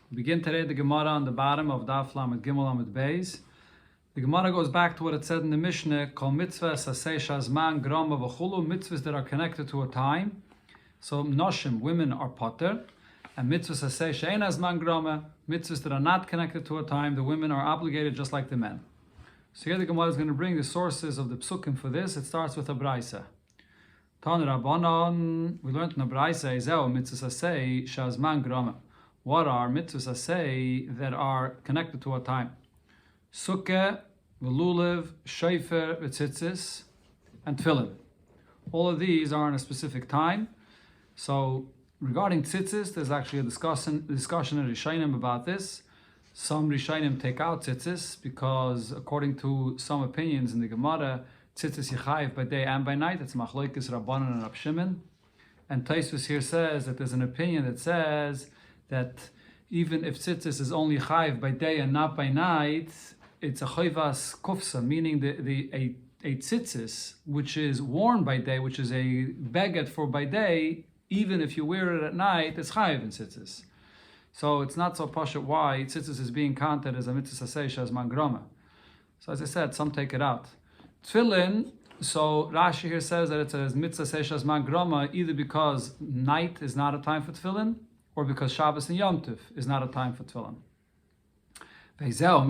We begin today the Gemara on the bottom of Daf Lamed Gimel Lamed Beis. The Gemara goes back to what it said in the Mishnah, Kol mitzvahs aseh shazman grama v'chulu, mitzvahs that are connected to a time. So noshim, women are potter, and mitzvahs aseh she'ein hazman grama, mitzvahs that are not connected to a time, the women are obligated just like the men. So here the Gemara is going to bring the sources of the psukim for this. It starts with a braisa. Tan Rabbanon, we learned in a braisa, Ezeu mitzvahs aseh shazman grama. What are mitzvahs aseh that are connected to a time? Sukkah, Velulev, Shofar, Tzitzis, and Tefillin. All of these are in a specific time. So regarding Tzitzis, there's actually a discussion in Rishonim about this. Some Rishonim take out Tzitzis because according to some opinions in the Gemara, Tzitzis Yechayev by day and by night. It's Machlokes Rabbanan and Rab Shimon. And Tosfos here says that there's an opinion that says that even if tzitzis is only chayiv by day and not by night, it's a chayvas kufsa, meaning a tzitzis which is worn by day, which is a baguette for by day, even if you wear it at night, it's chayiv in tzitzis. So it's not so pashut why tzitzis is being counted as a mitzvah seisha as mangrama. So as I said, some take it out. Tefillin, so Rashi here says that it's a mitzvah seisha as mangrama either because night is not a time for tefillin, or because Shabbos and Yom Tov is not a time for tefillin. What are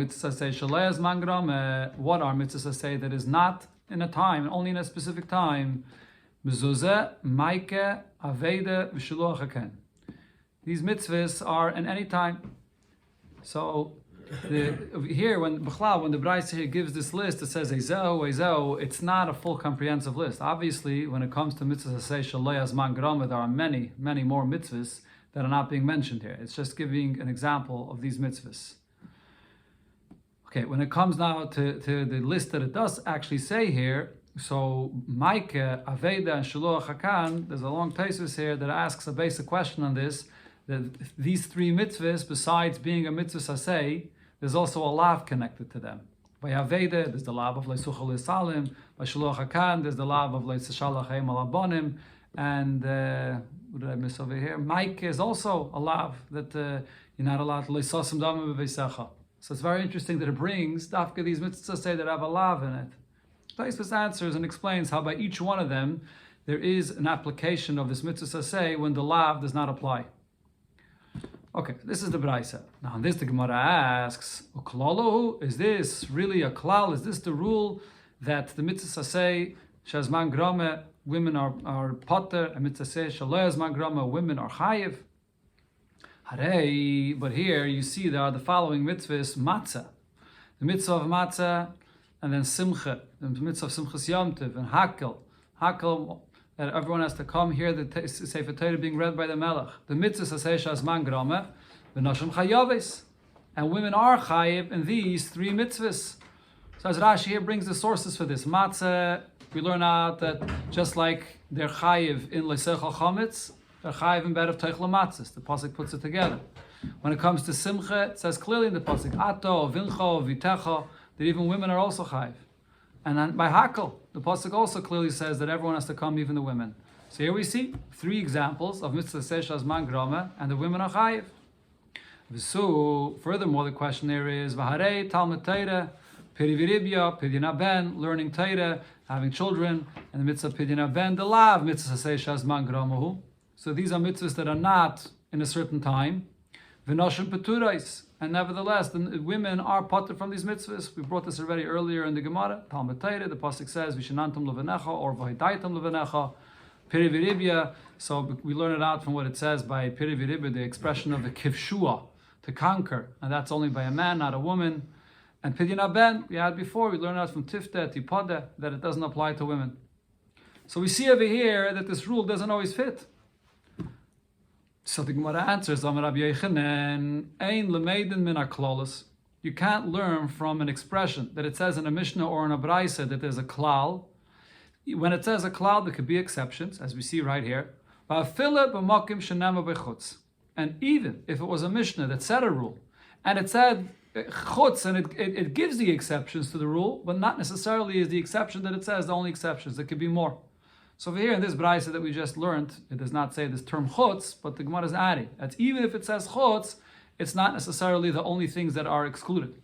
mitzvahs say that is not in a time, only in a specific time? Mezuzah, Maike, Aveda, V'shiluach haken. These mitzvahs are in any time. So here, when the Braisa here gives this list, it says Ezeu, it's not a full comprehensive list. Obviously, when it comes to mitzvahs say Shalei Azman Grama, there are many, many more mitzvahs that are not being mentioned here. It's just giving an example of these mitzvahs. Okay, when it comes now to the list that it does actually say here, so Maike, Aveda, and Shiluach Hakan, there's a long Tosfos here that asks a basic question on this, that these three mitzvahs, besides being a mitzvah saseh, there's also a lav connected to them. By Aveda, there's the lav of Leisuchal Salim. By Shiluach Hakan, there's the lav of Leisashalach Heim Alabonim. And what did I miss over here? Mike is also a lav that you're not allowed to leisasim damim b'veisecha. So it's very interesting that it brings dafka these mitzvahs say that have a lav in it. Tosfos answers and explains how by each one of them there is an application of this mitzvah say when the lav does not apply. Okay, this is the braisa. Now on this the Gemara asks, uklalohu, is this really a klal? Is this the rule that the mitzvah say shazman grame women are potter, and mitzvah says shalei azman grama, women are chayiv? Harei, but here you see there are the following mitzvahs: matzah, the mitzvah of matzah, and then simcha, the mitzvah of simchas yom tov, and hakel, that everyone has to come here. The Sefer Torah being read by the melech. The mitzvah says azman grama, v'noshim chayaves, and women are chayiv in these three mitzvahs. So as Rashi here brings the sources for this matzah, we learn out that just like they're chayiv in leisechal chametz, they're chayiv in bed of teichel matzahs. The pasuk puts it together. When it comes to simcha, it says clearly in the pasuk ato, vincho, vitecha, that even women are also chayiv. And then by hakel, the pasuk also clearly says that everyone has to come, even the women. So here we see three examples of mitzvah seishas man grama, and the women are chayiv. So furthermore, the question there is v'harei talmud Torah, Piriviribya, Pidina Ben, learning Torah, having children, and the mitzvah Pidina Ben, the lav mitzvah seishas man gramahu. So these are mitzvahs that are not in a certain time. V'noshim peturais, and nevertheless, the women are potter from these mitzvahs. We brought this already earlier in the Gemara. Talmud Torah, the pasuk says, "Vishanantum levanecha" or "V'hidaitum levanecha." Piriviribya. So we learn it out from what it says by Piriviribya, the expression of the kivshua, to conquer, and that's only by a man, not a woman. And Pidina Ben, we had before, we learned out from Tifta, Tipada, that it doesn't apply to women. So we see over here that this rule doesn't always fit. So the Gemara answers, Amar Rabbi Yochanan, Ein lemeiden min haklalos. You can't learn from an expression that it says in a Mishnah or in a Braisa that there's a klal. When it says a klal, there could be exceptions, as we see right here. And even if it was a Mishnah that said a rule, and it said chutz, and it gives the exceptions to the rule, but not necessarily is the exception that it says the only exceptions. There could be more. So over here in this brayso that we just learned, it does not say this term chutz, but the Gemara is adding. That's even if it says chutz, it's not necessarily the only things that are excluded.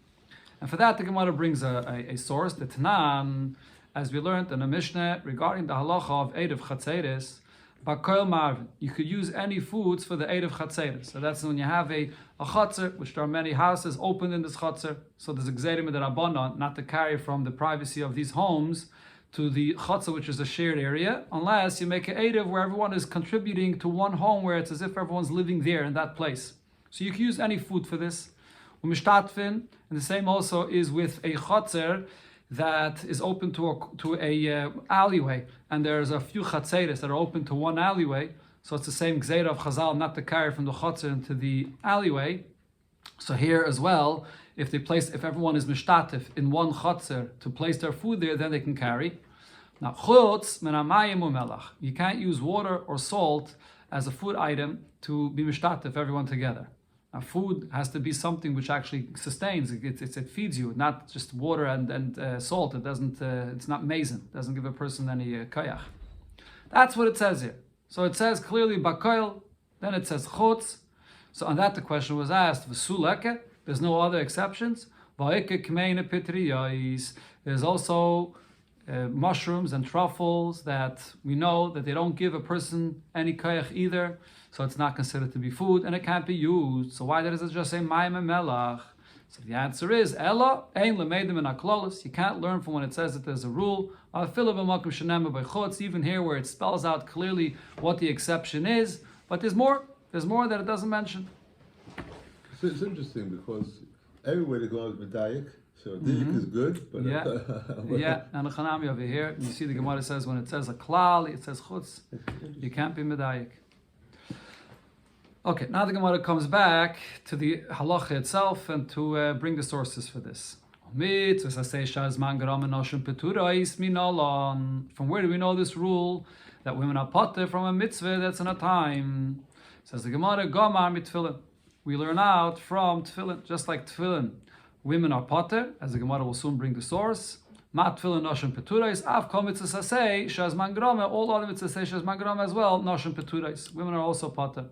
And for that, the Gemara brings a source, the Tanan, as we learned in the Mishnah regarding the halacha of Eid of Chatzeres. Bakoil Marvin, you could use any foods for the Eid of Chatzeres. So that's when you have a chatzer, which there are many houses opened in this chatzer. So there's a gzerim that abandon not to carry from the privacy of these homes to the chatzer, which is a shared area, unless you make an Eidiv where everyone is contributing to one home, where it's as if everyone's living there in that place. So you can use any food for this. And the same also is with a chatzer that is open to a alleyway, and there's a few chatzeres that are open to one alleyway. So it's the same gzeira of Chazal not to carry from the chatzer into the alleyway. So here as well, if everyone is mishtatif in one chatzer to place their food there, then they can carry. Now, chutz min hamayim u'melach. You can't use water or salt as a food item to be mishtatif everyone together. Now, food has to be something which actually sustains. It feeds you, not just water and salt. It doesn't. It's not mazen. It doesn't give a person any kayach. That's what it says here. So it says clearly bakoil. Then it says chutz. So on that the question was asked. V'suleke. There's no other exceptions. There's also mushrooms and truffles that we know that they don't give a person any kayach either, so it's not considered to be food and it can't be used. So why does it just say mayim and melach? So the answer is ella ein lemeidim in aklolos. You can't learn from when it says that there's a rule. Even here where it spells out clearly what the exception is, but there's more that it doesn't mention. So it's interesting because everywhere they go out with dayak, so dayak is good, but and the Chanami over here, you see the Gemara says when it says a klal, it says chutz, you can't be medayik. Okay, now the Gemara comes back to the halacha itself and to bring the sources for this. From where do we know this rule that women are potter from a mitzvah that's in a time? Says the Gemara, Gomar mitfilin. We learn out from tefillin, just like tefillin, women are potter, as the Gemara will soon bring the source. Ma tefillin noshim peturais, av kol mitzvah say shazman grama, all other mitzvahs say shazman grama as well, noshim peturais. Women are also potter.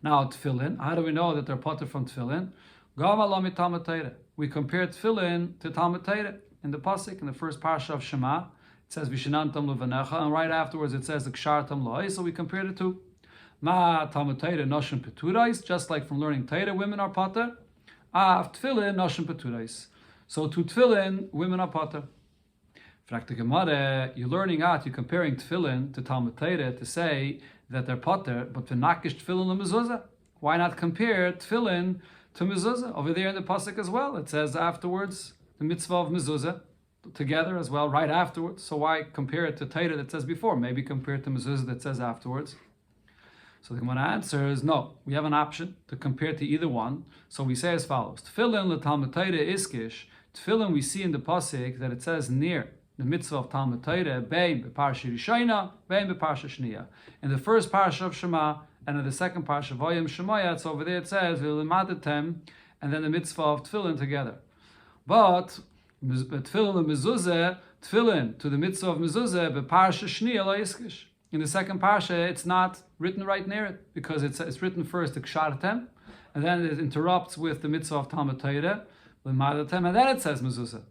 Now tefillin, how do we know that they're potter from tefillin? Gama lo mitalmud Torah. We compare tefillin to Talmud Torah. In the pasuk, in the first parsha of Shema, it says vishinantam levanecha, and right afterwards it says kshartam loy. So we compared it to Ma Talmud Torah noshim peturais, just like from learning Torah, women are potter. Av tefillin noshim peturais. So to tefillin, women are potter. Frakta Gemara, you're learning out, you're comparing tefillin to Talmud Torah to say that they're potter, but v'nakish tefillin lemezuzah. Why not compare tefillin to mezuzah? Over there in the pasuk as well, it says afterwards the mitzvah of mezuzah together as well, right afterwards. So why compare it to Torah that says before? Maybe compare it to mezuzah that says afterwards. So the Gemara answers, no, we have an option to compare to either one. So we say as follows: Tefillin l'Talmud Torah iskish. Tefillin we see in the pasuk that it says near the mitzvah of Talmud Torah, bein beparsha Rishayna, bein beparsha Shniya. In the first parsha of Shema and in the second parsha of Vayim Shemaya, it's over there it says v'limadatem, and then the mitzvah of Tefillin together. But Tefillin l'Mezuzah, Tefillin to the mitzvah of Mezuzah beparsha Shniya lo iskish. In the second parsha, it's not written right near it, because it's written first the kshartem, and then it interrupts with the mitzvah of Talmud Torah, and then it says mezuzah.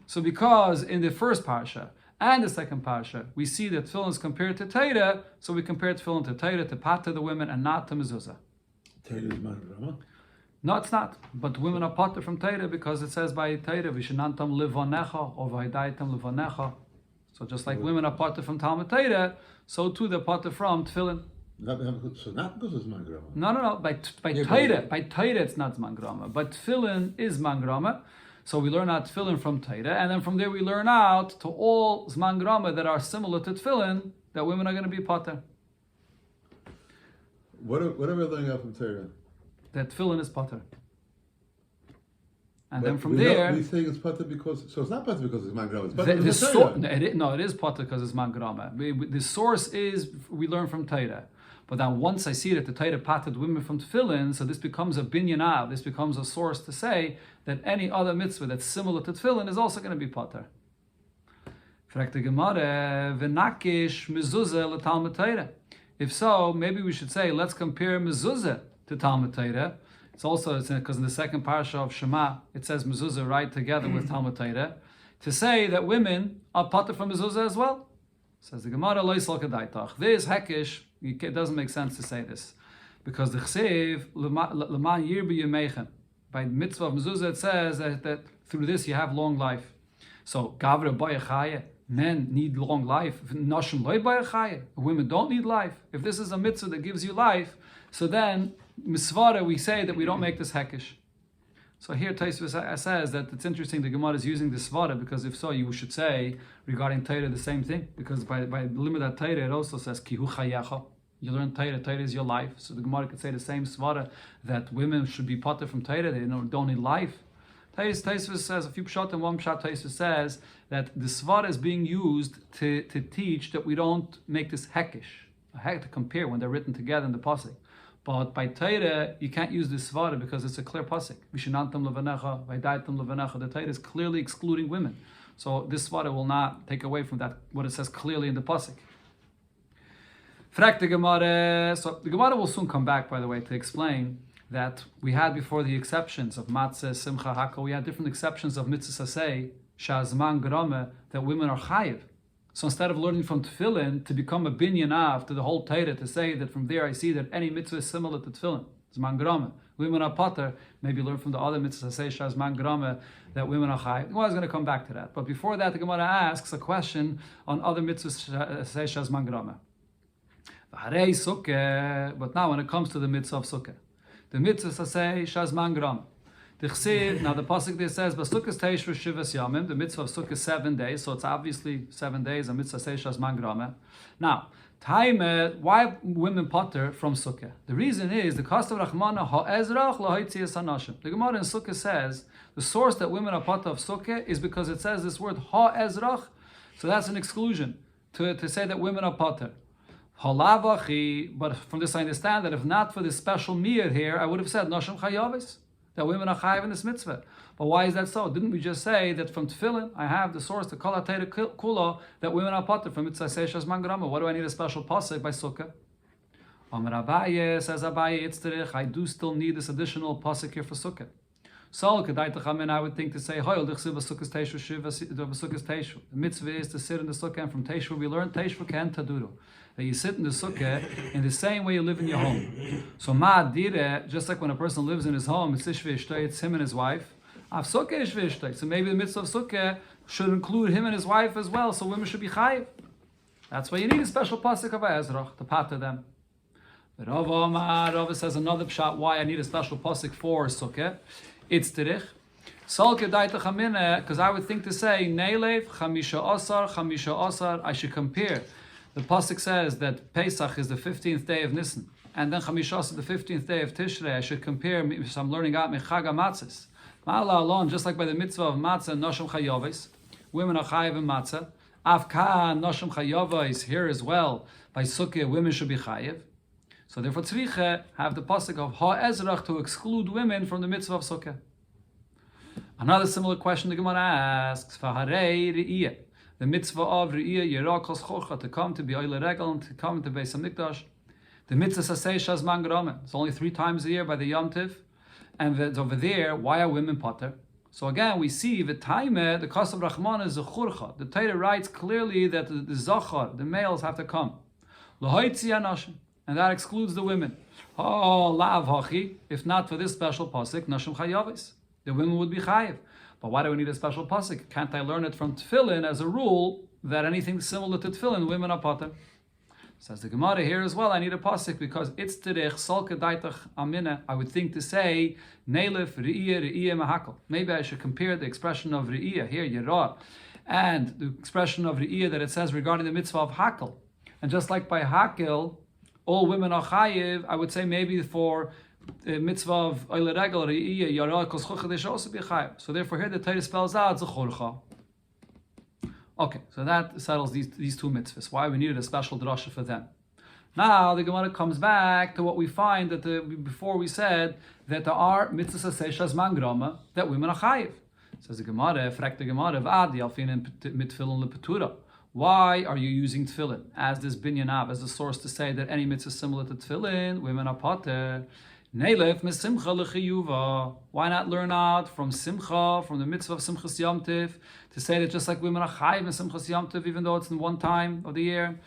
So because in the first parsha and the second parsha, we see that tefillin is compared to Torah, so we compare tefillin to Torah, to pat to the women, and not to mezuzah. Torah is mangrama? No, it's not. But women are potter from Torah because it says by Torah, vishenantam livonecha, or v'hidaitam livonecha. So just like women are potter from Talmud Torah, so too they're potter from tefillin. So not because it's mangrama. No. By Torah it's not mangrama, but tefillin is mangrama. So we learn out tefillin from Torah, and then from there we learn out to all zman grama that are similar to tefillin that women are going to be potter. What are we learning out from Torah? That tefillin is potter. And But then from there, we're saying it's potter because, so it's not potter because it's mangrama. It's it is potter because it's mangrama. The source is we learn from Torah. But then once I see that the Torah patted women from tefillin, so this becomes a binyan, this becomes a source to say that any other mitzvah that's similar to tefillin is also going to be potter. If so, maybe we should say, let's compare mezuzah to Talmud Torah. It's also because in the second parasha of Shema, it says mezuzah right together with Talmud Torah, to say that women are pater from mezuzah as well. Says the Gemara, lo yisal kadaitach. This hekish, it doesn't make sense to say this, because the chsev l'man yirbi yemechem. By the mitzvah of mezuzah, it says that through this you have long life. So gavra bayachaya, men need long life. Nashim loy bayachaya, women don't need life. If this is a mitzvah that gives you life, so then misvara we say that we don't make this hekish. So here Taisva says that it's interesting the Gemara is using this svara, because if so, you should say regarding Torah the same thing, because by the limit of Torah it also says kihu chayacha. You learn Torah is your life. So the Gemara could say the same svara that women should be pater from Torah, they don't need life. Taisva says a few pshat and one pshat. Taisva says that the svara is being used to teach that we don't make this hekish, to compare when they're written together in the pasuk. But by Torah, you can't use this svara because it's a clear pasuk. Vishanantam levanecha, vaydaitam levanecha. The Torah is clearly excluding women. So this svara will not take away from that, what it says clearly in the pasuk. Frak the Gemara. So the Gemara will soon come back, by the way, to explain that we had before the exceptions of matzah, simcha, hakel, we had different exceptions of mitzvah saseh, shazman grama, that women are chayiv. So instead of learning from tefillin to become a binyan av to the whole Torah, to say that from there I see that any mitzvah is similar to tefillin, zman grama. Women are pater, maybe learn from the other mitzvah say shazman grama that women are chayiv. Well, I was going to come back to that, but before that, the Gemara asks a question on other mitzvahs say shazman grama. But now when it comes to the mitzvah of sukkah, the mitzvah say shazman grama. Now the pasuk there says, "Basukkah teish v'shivas yamim." The mitzvah of sukkah is 7 days, so it's obviously 7 days. A mitzvah says shazman grama. Now, why women pater from sukkah? The reason is the cost of Rachmana ha'ezrach lahoitzias hanashim. The Gemara in sukkah says the source that women are pater of sukkah is because it says this word ha'ezrach, so that's an exclusion to say that women are pater. Halavachi, but from this I understand that if not for this special mir here, I would have said nashim chayavis, that women are chayiv in this mitzvah. But why is that so? Didn't we just say that from tefillin, I have the source, the kol ha-teira kula, that women are pater from mitzvah say shazman grama? What do I need a special pasuk by sukkah? Amar Abaye, says Abaye, itzterich, I do still need this additional pasuk here for sukkah. So, I would think to say, the mitzvah is to sit in the sukkah, and from teishu we learn teishu ken taduru, that you sit in the sukkah in the same way you live in your home. So ma'adire, just like when a person lives in his home, it's him and his wife. So maybe the mitzvah of sukkah should include him and his wife as well, so women should be chayiv. That's why you need a special pasuk of Ezrach to pater them. But Rava says another pshat why I need a special pasuk for sukkah. It's terich. Because I would think to say, Neilev, Chamisha Asar, I should compare. The pasuk says that Pesach is the 15th day of Nisan, and then Chamisha Asar, the 15th day of Tishrei. I should compare, so I'm learning out Mechag HaMatzis. Ma'ala alone, just like by the mitzvah of Matzah, Noshim Chayovis, women are Chayiv in Matzah. Avka, Noshim Chayovis, here as well, by Sukkah, women should be Chayiv. So therefore, Tzricha have the pasuk of Ha'ezrach to exclude women from the mitzvah of Sukkah. Another similar question the Gemara asks, Faharei Re'iyah, the mitzvah of Re'iyah, Yerah Kos Chorcha, to come to be Oile Regel, and to come to Beis HaMikdash. The mitzvah Sasei Shazman Grama, it's only 3 times a year by the Yom Tiv, and over there, why are women pater? So again, we see the Taimeh, the Kos of Rachman is a Churcha. The Torah writes clearly that the Zachar, the males, have to come. L'hoitzi Anashim. And that excludes the women. Oh, la'av hachi. If not for this special pasuk, nashim chayavis, the women would be chayiv. But why do we need a special pasuk? Can't I learn it from tefillin as a rule that anything similar to tefillin, women are pater? Says the Gemara here as well. I need a pasuk because it's terech salke daitach amina. I would think to say neilef re'iyah mahakol. Maybe I should compare the expression of re'iyah here yerah and the expression of re'iyah that it says regarding the mitzvah of hakel. And just like by hakel, all women are chayiv, I would say maybe for the mitzvah of Oile Regel, Re'iyah, Yarah, Kos Chorcha, they should also be chayiv. So therefore here the Torah spells out Zechorcha. Okay, so that settles these 2 mitzvahs. Why we needed a special drasha for them. Now the Gemara comes back to what we find that before we said that there are mitzvahs shazman grama that women are chayiv. Says the Gemara, fragt the Gemara, V'adi alfin mitfilin lepetura. Why are you using tefillin as this binyan av, as a source to say that any mitzvah similar to tefillin, women are pater? Neilef mesimcha lechiyuva. Why not learn out from simcha, from the mitzvah of simchas Yom Tov, to say that just like women are chayiv in simchas Yom Tov, even though it's in one time of the year,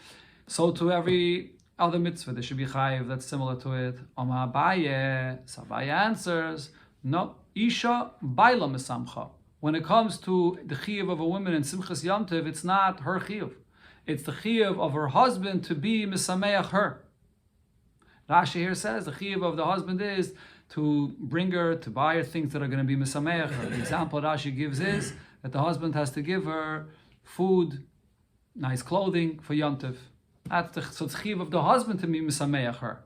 so to every other mitzvah there should be chayiv that's similar to it. Oma Abaye, so Abaye answers, no, isha baila mesamcha. When it comes to the chiyuv of a woman in simchas Yom Tov, it's not her chiyuv. It's the chiyuv of her husband to be misameach her. Rashi here says the chiyuv of the husband is to bring her, to buy her things that are going to be misameach her. The example Rashi gives is that the husband has to give her food, nice clothing for Yom Tov. So it's chiyuv of the husband to be misameach her.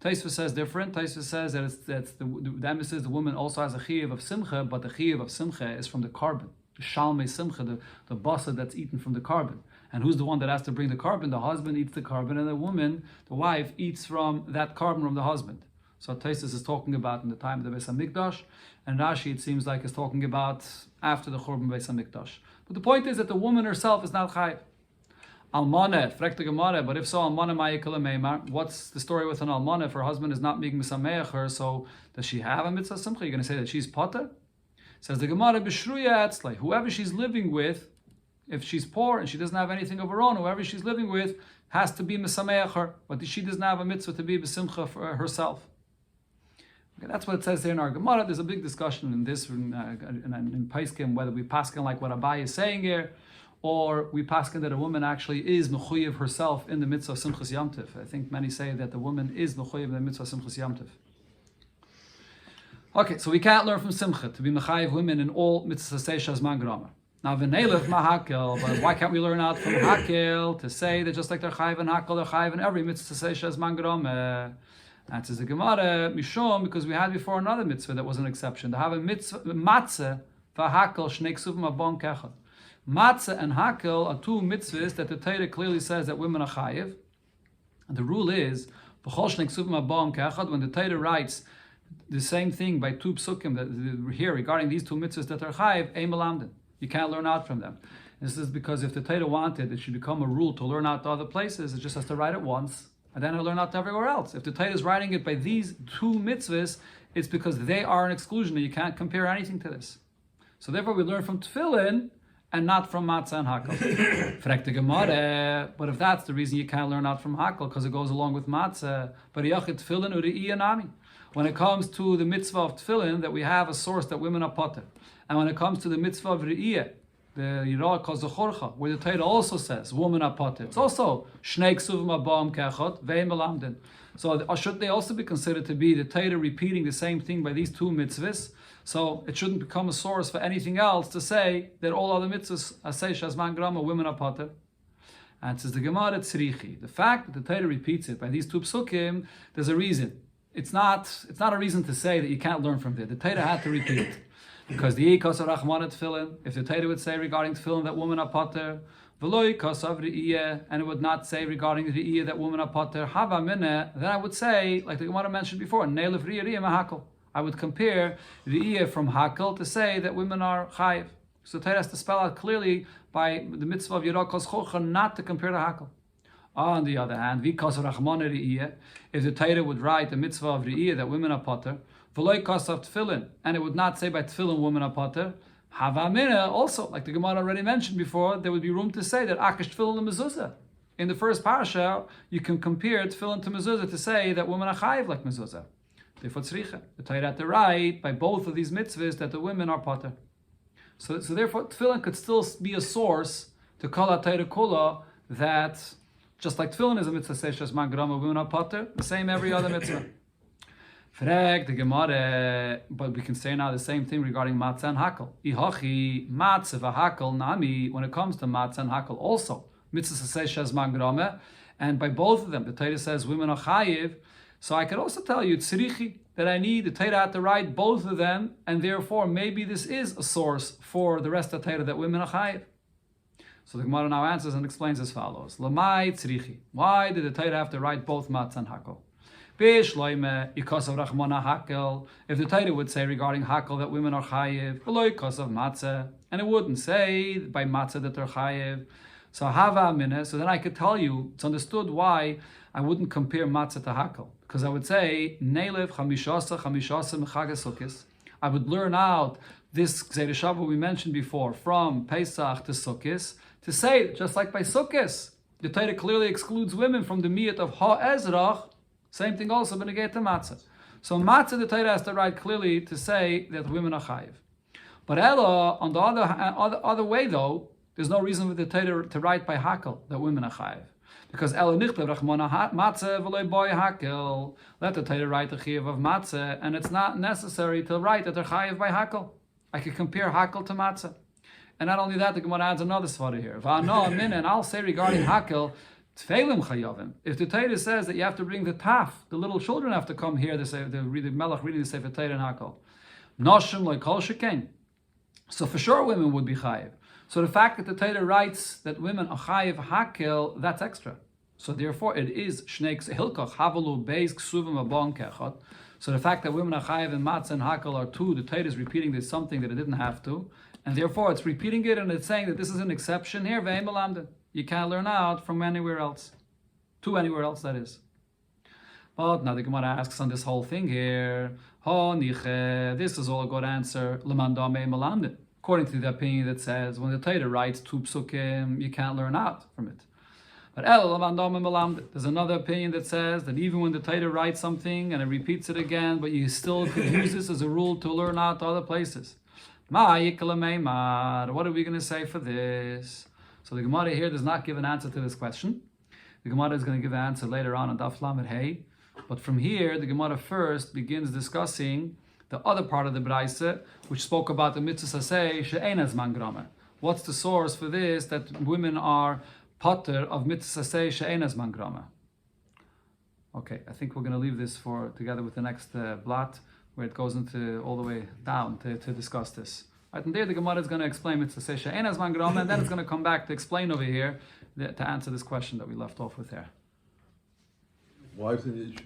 Taisva says different. Taisva says that the emphasis the woman also has a chiyuv of simcha, but the chiyuv of simcha is from the carbon. The shalmei simcha, the basa that's eaten from the carbon. And who's the one that has to bring the carbon? The husband eats the carbon, and the woman, the wife, eats from that carbon from the husband. So Taisus is talking about in the time of the Beis Hamikdash, and Rashi, it seems like, is talking about after the Churban Beis Hamikdash. But the point is that the woman herself is not chayiv. Almana, frekt the Gemara, but if so, almana ma'ikala meimar. What's the story with an almana if her husband is not being misameach her? So does she have a mitzvah simcha? You're going to say that she's potter? Says the Gemara, b'shruya atzlai. Whoever she's living with, if she's poor and she doesn't have anything of her own, whoever she's living with has to be misameach her, but she doesn't have a mitzvah to be b'simcha for herself. Okay, that's what it says there in our Gemara. There's a big discussion in this in Paiskim, whether we paskin like what Abai is saying here, or we paskin that a woman actually is mechuyev herself in the mitzvah of simchas Yom Tov. I think many say that the woman is mechuyev in the mitzvah of simchas Yom Tov. Okay, so we can't learn from simcha to be mechayev women in all mitzvahs seishas man grama. Now, v'neilef mahakel, but why can't we learn out from hakel to say that just like they're chayiv and hakel, they're chayiv in every mitzvah seishas man grama? Answers the Gemara, mishum, because we had before another mitzvah that was an exception. To have a mitzvah, matzah, v'hakel, shnei ksuvim abon kechad. Matzah and hakel are two mitzvahs that the Torah clearly says that women are chayiv. And the rule is, v'chol shnei ksuvim abon kechad, when the Torah writes the same thing by two psukim that here regarding these two mitzvahs that are chayiv, ein melamdin. You can't learn out from them. This is because if the Torah wanted, it should become a rule to learn out to other places. It just has to write it once, and then it'll learn out to everywhere else. If the Torah is writing it by these two mitzvahs, it's because they are an exclusion, and you can't compare anything to this. So therefore, we learn from tefillin and not from matzah and hakel. Frek the Gemara, but if that's the reason you can't learn out from hakel, because it goes along with matzah, but yachid tefillin uri'iyah nami. When it comes to the mitzvah of tefillin, that we have a source that women are potter. And when it comes to the mitzvah of re'iyah, the yirah kozachorcha, where the Torah also says women are potter, it's also shnei ksuvim abam kechot ve'im melamdin. So should they also be considered to be the Torah repeating the same thing by these two mitzvahs? So it shouldn't become a source for anything else to say that all other mitzvahs, asay shazman grama, women are potter. And it says the Gemara tzrichi. The fact that the Torah repeats it by these two psukim, there's a reason. It's not a reason to say that you can't learn from there. The Torah had to repeat it. Because the Yikos of Rachmanah Tefillin, if the Torah would say regarding Tefillin that women are potter, V'lo Yikos of Re'iyah, and it would not say regarding Re'iyah that women are potter, Hava Mineh, then I would say, like the Gemara mentioned before, Neilef Re'iyah Mahakel. I would compare Re'iyah from Hakel to say that women are Chayiv. So the Torah has to spell out clearly by the mitzvah of Yirah Kos Chocha not to compare to Hakel. On the other hand, V'ikos of Rachmanah Re'iyah, if the Torah would write the mitzvah of Re'iyah that women are potter, V'loi kasav tefillin, and it would not say by tefillin women are potter. Hava mina, also, like the Gemara already mentioned before, there would be room to say that akish tefillin and mezuzah. In the first parasha, you can compare tefillin to mezuzah to say that women are chayiv like mezuzah. Therefore tzricha. The Torah had to write by both of these mitzvahs that the women are potter. So therefore tefillin could still be a source to call out Torah kula that just like tefillin is a mitzvah seishas man grama, women are potter, the same every other mitzvah. Frag the Gemara, but we can say now the same thing regarding matzah and hakel. Ihachi matzah v'hakel nami. When it comes to matzah and hakel, also mitzvah seishas man grama, and by both of them, the Torah says women are chayiv. So I could also tell you tzrichi that I need the Torah had to write both of them, and therefore maybe this is a source for the rest of the Torah that women are chayiv. So the Gemara now answers and explains as follows: Lamai tzrichi. Why did the Torah have to write both matzah and hakel? If the Torah would say regarding hakel that women are chayiv, because of matzah, and it wouldn't say by matzah that they're chayiv, so hava mineh. So then I could tell you it's understood why I wouldn't compare matzah to hakel, Because I would say, Nelev chamishasa mechagas sukkis. I would learn out this Gzeir Shabbat we mentioned before from Pesach to Sukkis to say, just like by Sukkis, the Torah clearly excludes women from the miyat of ha'ezrach. Same thing also b'negei to matzah. So matzah, the Torah has to write clearly to say that women are chayiv. But Ella, on the other way though, there's no reason for the Torah to write by hakel that women are chayiv. Because Ella nichtav rachmana matzah v'loy boy hakel. Let the Torah write the chayiv of matzah, and it's not necessary to write that they're chayiv by hakel. I could compare hakel to matzah. And not only that, the Gemara adds another svara here. And I'll say regarding hakel, tfeilim chayavim. If the Torah says that you have to bring the taf, the little children have to come here, the melech reading the Sefer Torah and hakel. Noshim loy kol shekain. So for sure women would be chayiv. So the fact that the Torah writes that women are chayiv hakel, that's extra. So therefore it is shnei hilkach havalu beis ksuvim abon kechot. So the fact that women are chayiv and matzah and hakel are two, the Torah is repeating this something that it didn't have to, and therefore it's repeating it and it's saying that this is an exception here. Ve'em melamden. You can't learn out from anywhere else, to anywhere else that is. But now the Gemara asks on this whole thing here. This is all a good answer. According to the opinion that says when the Torah writes two psukim, you can't learn out from it. But there's another opinion that says that even when the Torah writes something and it repeats it again, but you still could use this as a rule to learn out to other places. What are we going to say for this? So the Gemara here does not give an answer to this question. The Gemara is going to give an answer later on Daf Lamed Hey. But from here, the Gemara first begins discussing the other part of the Braise, which spoke about the mitzvah saseh she'ein zman grama. What's the source for this, that women are potter of mitzvah saseh she'ein zman grama? Okay, I think we're going to leave this for together with the next blot, where it goes into all the way down to discuss this. Right, and there the Gemara is going to explain mitzvah saseh she'ein zman grama, and then it's going to come back to explain over here to answer this question that we left off with here. Why isn't it